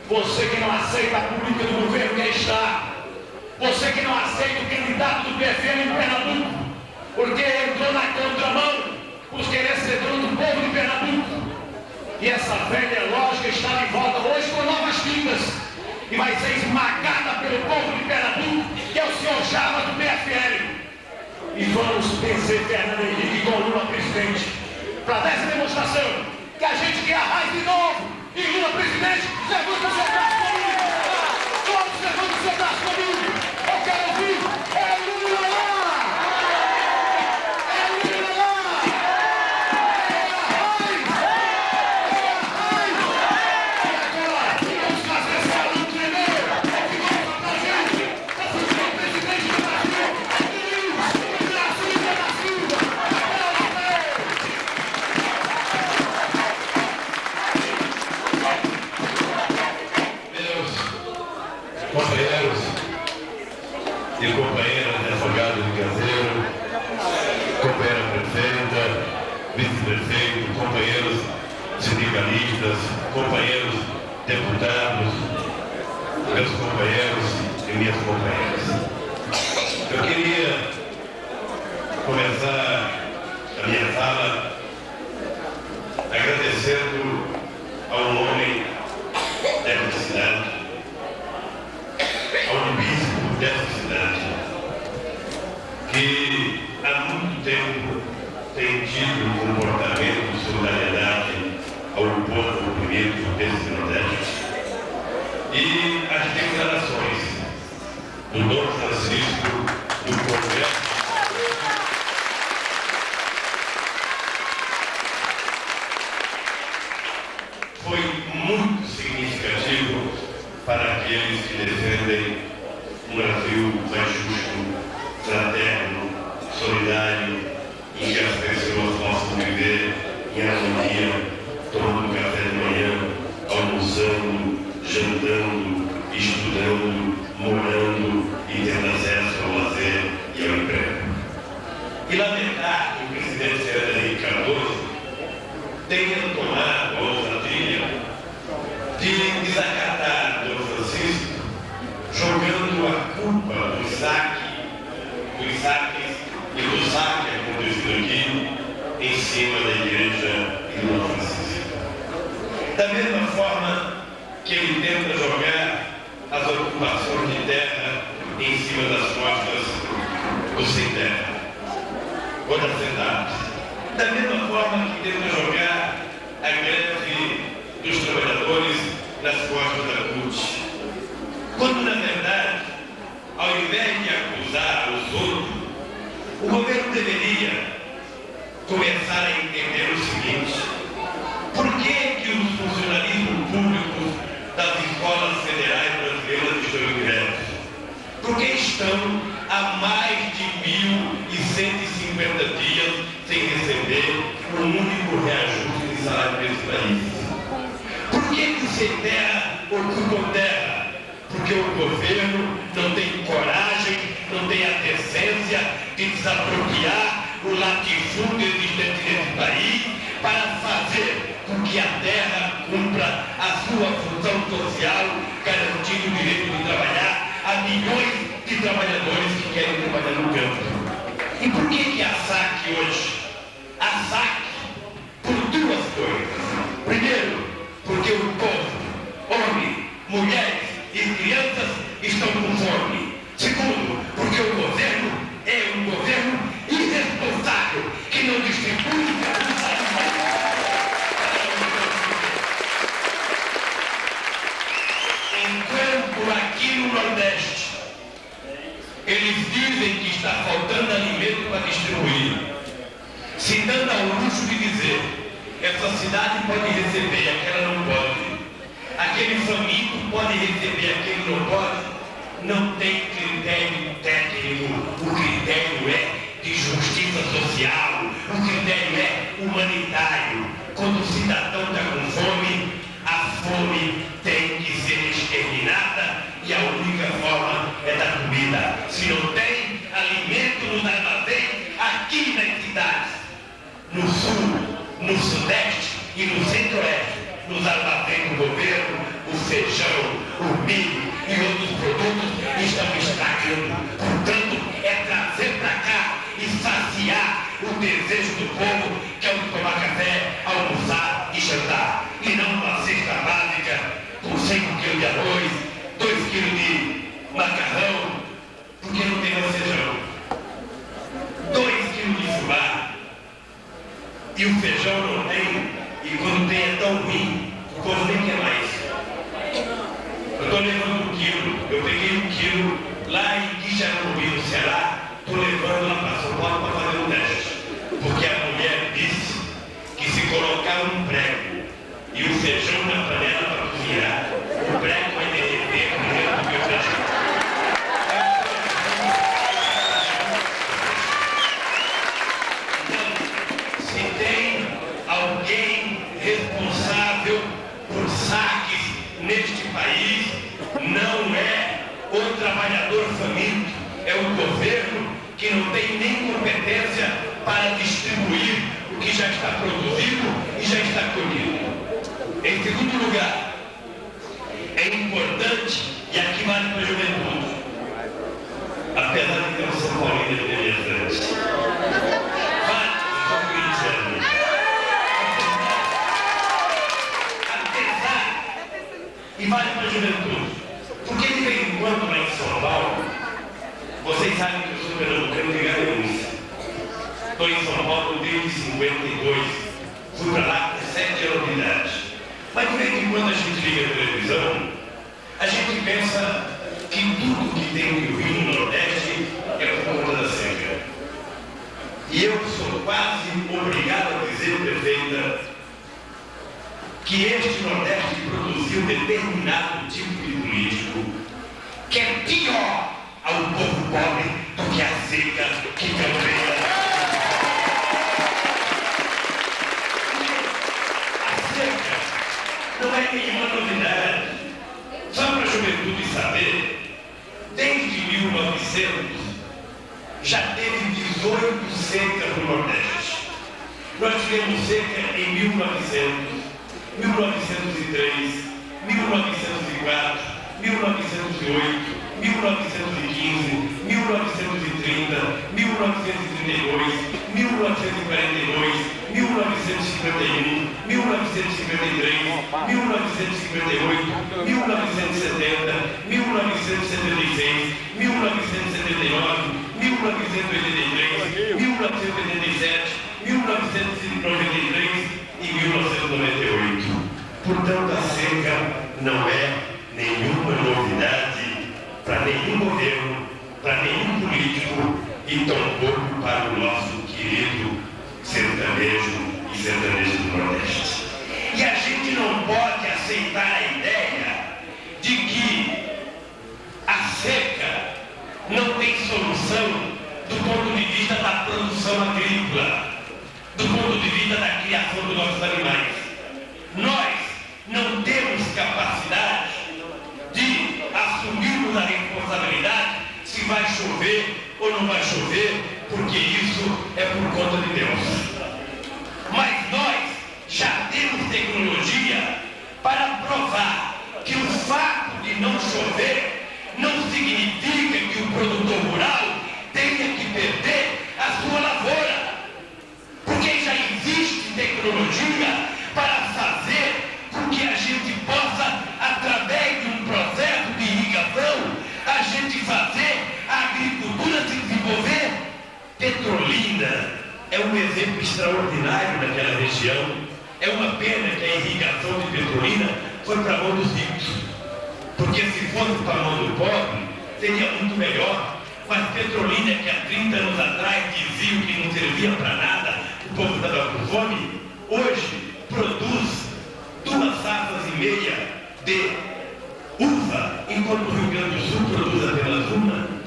Você que não aceita a política do governo que aí está. Você que não aceita o candidato do PFL em Pernambuco, porque entrou na contramão por querer ser dono do povo de Pernambuco. E essa velha lógica está de volta hoje com novas tintas e vai ser esmagada pelo povo de Pernambuco, que é o senhor Java do PFL. E vamos vencer Fernando Henrique com Lula presidente, para dar essa demonstração que a gente quer a raiz de novo. E Lula presidente, levanta o seu braço comigo! Todos levantam o seu braço comigo! Eu quero ouvir! É Lula lá! É Lula lá! É a raiz! É a raiz! E agora, vamos fazer esse aluno tremer! É que volta pra gente! É o senhor presidente do Brasil! Luiz Inácio Lula da Silva! Companheiros e companheiras advogados de caseiro, companheira prefeita, vice-prefeito, companheiros sindicalistas, companheiros deputados, meus companheiros e minhas companheiras. Eu queria começar a minha fala agradecendo a um homem dessa cidade, ao bispo dessa cidade, que há muito tempo tem tido um comportamento de solidariedade ao povo oprimido desse Nordeste. E as declarações do Dom Francisco, do Congresso, foi muito significativo para aqueles que defendem um Brasil mais justo, fraterno, solidário, em que as pessoas possam viver em harmonia, tomando café de manhã, almoçando, jantando, estudando, morando e tendo acesso ao lazer e ao emprego. E lamentar que o presidente Fernando Henrique Cardoso tenha tomado a ousadia de desacatar Dom Francisco, jogando a culpa dos saques e do saque acontecido aqui em cima da igreja de Dom Francisco. Da mesma forma que ele tenta jogar as ocupações de terra em cima das costas do sem terra, ou das cidades. Da mesma forma que tenta jogar a greve dos trabalhadores nas costas da CUT. Quando, na verdade, ao invés de acusar os outros, o governo deveria começar a entender o seguinte: por que os funcionalismos públicos das escolas federais brasileiras estão em greve? Porque estão há mais de 1.150 dias sem receber um único reajuste de salário nesse país. Por que os sem terra ocupam terra? Porque o governo não tem coragem, não tem a decência de desapropriar o latifúndio existente nesse país para fazer com que a terra cumpra a sua função social, garantindo o direito de trabalhar a milhões de trabalhadores que querem trabalhar no campo. E por que a SAC hoje? A SAC por duas coisas. Primeiro, porque o povo, homens, mulheres e crianças estão com fome. Segundo, porque o governo é um governo irresponsável que não distribui os alimentos. Enquanto aqui no Nordeste eles dizem que está faltando alimento para distribuir, se dando ao luxo de dizer: essa cidade pode receber, aquela não pode. Aquele faminto pode receber, aquele não pode. Não tem critério técnico. O critério é de justiça social. O critério é humanitário. Quando o cidadão está com fome, a fome tem que ser exterminada e a única forma é da comida. Se não tem alimento nos armazéns, aqui nas cidades, no sul, no sudeste e no centro-oeste, nos armazéns do governo, o feijão, o milho e outros produtos estão estragando. Portanto, é trazer para cá e saciar o desejo do povo, que é o de tomar café, almoçar e jantar. E não uma cesta básica com 5 quilos de arroz, 2 quilos de macarrão, porque não tem mais feijão. 2 quilos de fubá. E o feijão não tem, e quando tem é tão ruim, o povo nem quer mais. Eu estou levando 1 quilo, eu peguei 1 quilo lá em Quixarubi, no Ceará, estou levando lá para São Paulo para fazer um teste. Porque a mulher disse que se colocar um prego e o feijão na panela para cozinhar, o prego vai derreter primeiro do que o feijão. Alguém responsável por saques neste país não é o trabalhador faminto, é o governo que não tem nem competência para distribuir o que já está produzido e já está colhido. Em segundo lugar, é importante, e aqui vale para a juventude, apesar de que eu sou paulino interessante, e vale para a juventude, porque de vez em quando lá em São Paulo, vocês sabem que eu sou pernambucano de denúncia. Estou em São Paulo desde 52, fui para lá com 7 anos de idade. Mas de vez em quando a gente liga a televisão, a gente pensa que tudo que tem no Rio no Nordeste é por conta da seca. E eu sou quase obrigado a dizer, prefeita, que este Nordeste produziu determinado tipo de político que é pior ao povo pobre do que a seca que campeia. A seca não é nenhuma novidade. Só para a juventude saber, desde 1900 já teve 18 secas no Nordeste. Nós tivemos seca em 1900, 1903, 1904, 1908, 1915, 1930, 1932, 1942, 1951, 1953, 1958, 1970, 1976, 1979, 1983, 1987, 1993 e 1998. Portanto, a seca não é nenhuma novidade para nenhum governo, para nenhum político e tampouco para o nosso querido sertanejo e sertanejo do Nordeste. E a gente não pode aceitar a ideia de que a seca não tem solução do ponto de vista da produção agrícola, do ponto de vista da criação dos nossos animais. Nós não temos capacidade de assumirmos a responsabilidade se vai chover ou não vai chover, porque isso é por conta de Deus. Mas nós já temos tecnologia para provar que o fato de não chover não significa que o produtor rural tenha que perder a sua lavoura. Porque já existe tecnologia para fazer com que a gente possa, através de um processo de irrigação, a gente fazer a agricultura se desenvolver. Petrolina é um exemplo extraordinário naquela região. É uma pena que a irrigação de Petrolina foi para a mão dos ricos. Porque se fosse para a mão do pobre, seria muito melhor. Mas Petrolina, que há 30 anos atrás diziam que não servia para nada, o povo estava com fome, hoje produz 2,5 safras de uva, enquanto o Rio Grande do Sul produz apenas uma.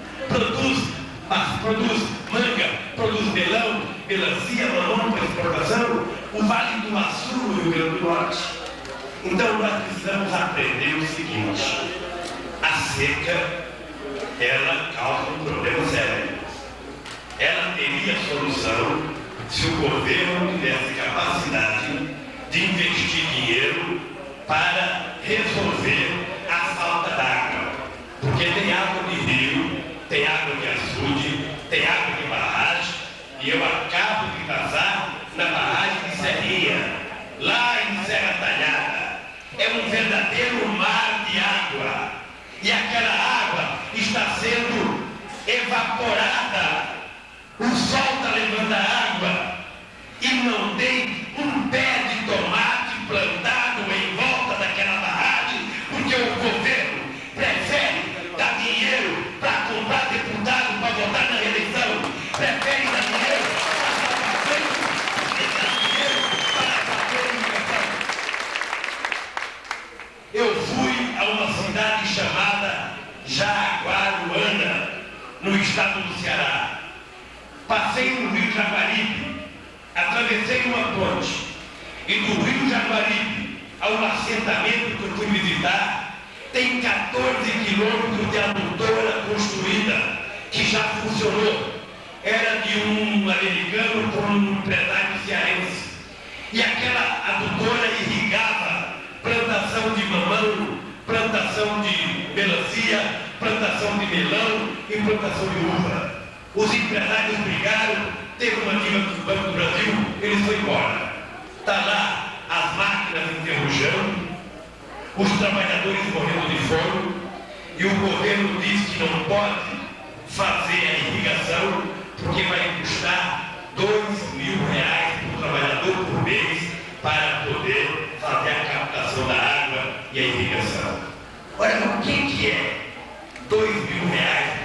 Produz manga, produz melão, melancia, mamão para exportação, o Vale do Açu no Rio Grande do Norte. Então nós precisamos aprender o seguinte: a seca, ela causa um problema sério. Ela teria solução se o governo tivesse capacidade de investir dinheiro para resolver a falta d'água. Porque tem água de rio, tem água de açude, tem água de barragem, e eu acabo de passar na barragem de Serrinha, lá em Serra Talhada. É um verdadeiro mar de água, e aquela água está sendo evaporada. O sol está levando a água, e não tem um pé de tomate plantado em volta daquela barragem, porque o governo prefere dar dinheiro para comprar deputado para votar na eleição, prefere dar dinheiro para fazer e dar dinheiro para fazer educação. Eu fui a uma cidade chamada Jaguaruana, no estado do Ceará. Passei no Rio Jaguaribe, atravessei uma ponte, e do Rio Jaguaribe ao assentamento que eu fui visitar, tem 14 quilômetros de adutora construída, que já funcionou. Era de um americano com um empresário cearense. E aquela adutora irrigava plantação de mamão, plantação de melancia, plantação de melão e plantação de uva. Os empresários brigaram, teve uma diva do Banco do Brasil, eles foram embora. Está lá as máquinas enferrujando, os trabalhadores morrendo de fome, e o governo diz que não pode fazer a irrigação, porque vai custar R$ 2.000 por trabalhador por mês para poder fazer a captação da água e a irrigação. Olha, o que é R$ 2.000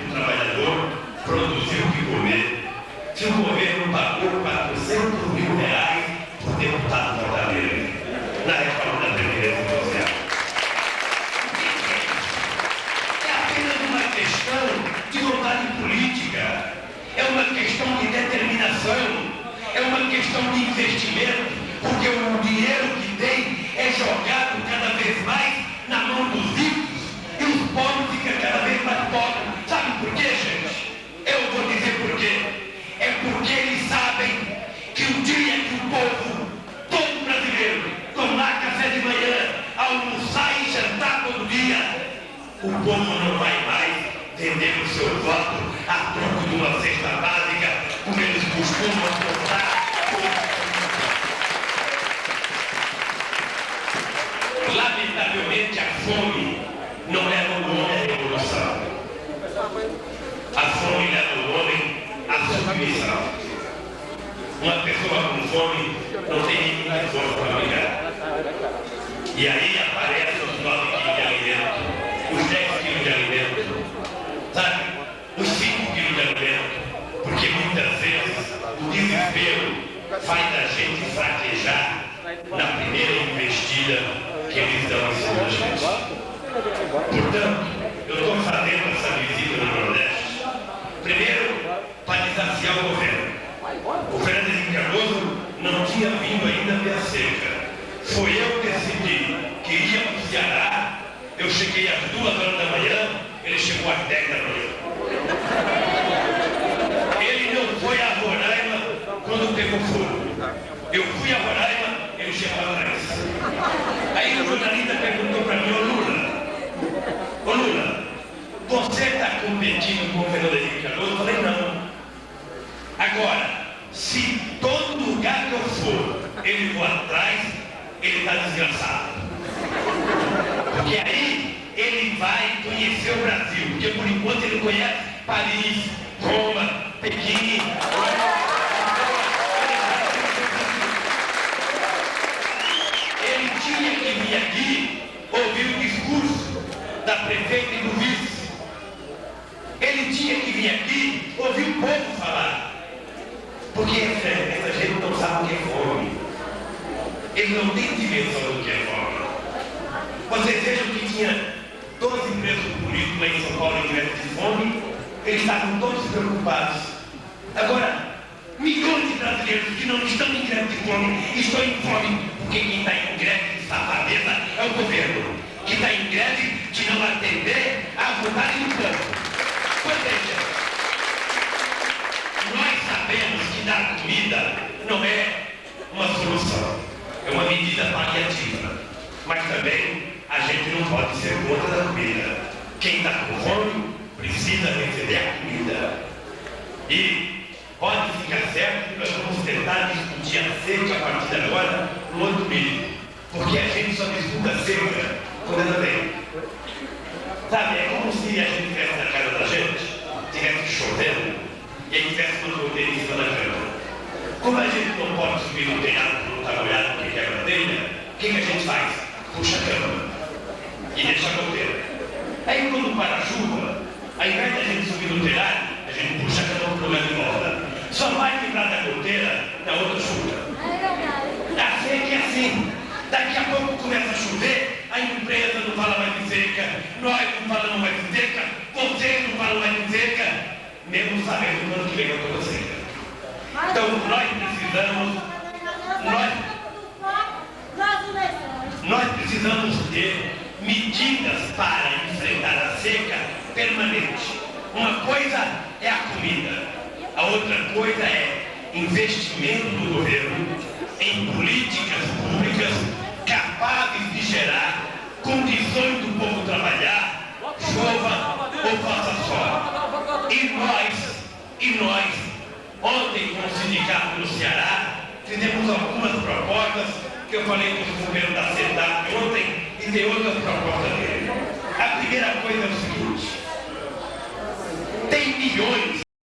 por trabalhador produzir o que comer, se o governo pagou R$ 400.000 por deputado fortaleza na reforma da Previdência Social? É apenas uma questão de vontade política, é uma questão de determinação, é uma questão de investimento, porque o dinheiro que tem é jogado cada vez mais na mão dos ricos e os pobres ficam cada vez mais pobres. Sabe por quê, gente? Eu vou dizer por quê. É porque eles sabem que o dia que o povo, todo brasileiro, tomar café de manhã, almoçar e jantar todo dia, o povo não vai mais vender o seu voto a troco de uma cesta básica, como eles costumam comprar. Lamentavelmente, a fome não leva o homem à revolução. A fome leva o homem à submissão. Uma pessoa com fome não tem nenhuma força para brigar. E aí aparecem os 9 quilos de alimento, os 10 quilos de alimento, sabe? Os 5 quilos de alimento. Porque muitas vezes o desespero faz a gente fraquejar na primeira investida que eles dão em cima da gente. Portanto, eu estou fazendo essa visita no Nordeste, primeiro, para desafiar o governo. O Fernando Henrique Cardoso não tinha vindo ainda ver a seca. Foi eu que decidi que ia para o Ceará. Eu cheguei às 2 horas da manhã, ele chegou às 10 da manhã. Ele não foi a Roraima quando pegou fogo. Eu fui a Roraima, ele chegou atrás. Aí o jornalista perguntou para mim: ô Lula, você está competindo com o Fernando Henrique Cardoso? Eu falei: não. Agora, se todo lugar que eu for, ele for atrás, ele está desgraçado. Porque aí ele vai conhecer o Brasil. Porque por enquanto ele conhece Paris, Roma, Pequim. Ele tinha que vir aqui ouvir o discurso da prefeita e do vice. Ele tinha que vir aqui ouvir o povo falar. Porque essa gente não sabe o que é fome. Eles não têm dimensão do que é fome. Vocês vejam que tinha 12 presos políticos lá em São Paulo em greve de fome, eles estavam todos preocupados. Agora, milhões de brasileiros que não estão em greve de fome estão em fome, porque quem está em greve de safadeza é o governo, que está em greve de não atender à vontade do povo. Pois é, gente. Nós sabemos que dar comida não é uma solução, é uma medida paliativa. Mas também a gente não pode ser contra da comida. Quem está com fome precisa receber a comida. E pode ficar certo que nós vamos tentar discutir a seca a partir de agora no outro milho. Porque a gente só disputa a seca quando ela vem. Sabe, é como se a gente estivesse na casa da gente, estivesse chovendo, e aí tivesse uma goteira em cima da cama. Como a gente não pode subir no telhado por não estar molhado porque quebra a telha, o que a gente faz? Puxa a cama e deixa a goteira. Aí quando para a chuva, ao invés de a gente subir no telhado, a gente puxa a cama para o lado de volta. Só vai livrar da goteira da outra chuva. A seca é assim. Daqui a pouco começa a chover, a empresa não fala mais de seca, nós não falamos mais de seca, você não fala mais de seca, mesmo sabendo que o ano que vem eu estou seca. Então nós precisamos ter medidas para enfrentar a seca permanente. Uma coisa é a comida, a outra coisa é investimento do governo em políticas públicas capazes de gerar condições do povo trabalhar, chova ou faça sol. E nós, ontem com o sindicato no Ceará, fizemos algumas propostas que eu falei com os governos da CEDAP ontem e tem outras propostas dele. A primeira coisa é o seguinte: tem milhões